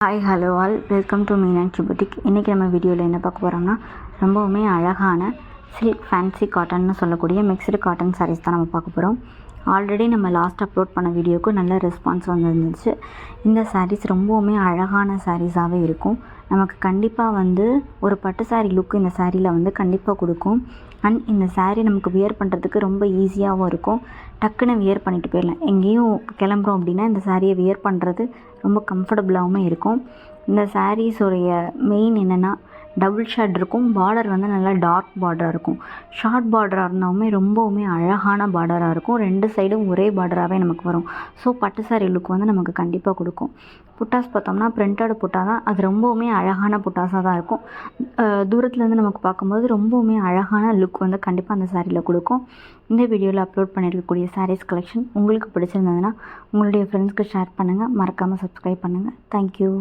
Hi hello all welcome to Meenakshi boutique. இன்றைக்கி நம்ம வீடியோவில் என்ன பார்க்க போகிறோம்னா ரொம்பவுமே அழகான சில்க் ஃபேன்சி காட்டன்னு சொல்லக்கூடிய மிக்ஸ்டு காட்டன் சாரீஸ் தான் நம்ம பார்க்க போகிறோம். ஆல்ரெடி நம்ம லாஸ்ட் அப்லோட் பண்ண வீடியோவுக்கு நல்ல ரெஸ்பான்ஸ் வந்துருந்துச்சு. இந்த சாரீஸ் ரொம்பவுமே அழகான சாரீஸாகவே இருக்கும். நமக்கு கண்டிப்பாக ஒரு பட்டு சாரீ லுக் இந்த சாரியில் கண்டிப்பாக கொடுக்கும். அண்ட் இந்த சாரீ நமக்கு வியர் பண்ணுறதுக்கு ரொம்ப ஈஸியாகவும் இருக்கும். டக்குன்னு வியர் பண்ணிட்டு போயிடலாம். எங்கேயும் கிளம்புறோம் அப்படின்னா இந்த சாரியை வியர் பண்ணுறது ரொம்ப கம்ஃபர்டபுளாகவும் இருக்கும். இந்த சாரீஸோடைய மெயின் என்னென்னா டபுள் ஷேட் இருக்கும். பார்டர் நல்லா டார்க் பார்டராக இருக்கும். ஷார்ட் பார்டராக இருந்தாலுமே ரொம்பவுமே அழகான பார்டராக இருக்கும். ரெண்டு சைடும் ஒரே பார்டராகவே நமக்கு வரும். ஸோ பட்டு சாரீ லுக் நமக்கு கண்டிப்பாக கொடுக்கும். புட்டாஸ் பார்த்தோம்னா பிரிண்டட் புட்டா தான். அது ரொம்பவுமே அழகான புட்டாஸாக தான் இருக்கும். தூரத்துலேருந்து நமக்கு பார்க்கும்போது ரொம்பவுமே அழகான லுக் கண்டிப்பாக அந்த சாரியில் கொடுக்கும். இந்த வீடியோவில் அப்லோட் பண்ணியிருக்கக்கூடிய சாரீஸ் கலெக்ஷன் உங்களுக்கு பிடிச்சிருந்ததுன்னா உங்களுடைய ஃப்ரெண்ட்ஸ்க்கு ஷேர் பண்ணுங்கள். மறக்காமல் சப்ஸ்கிரைப் பண்ணுங்கள். தேங்க்யூ.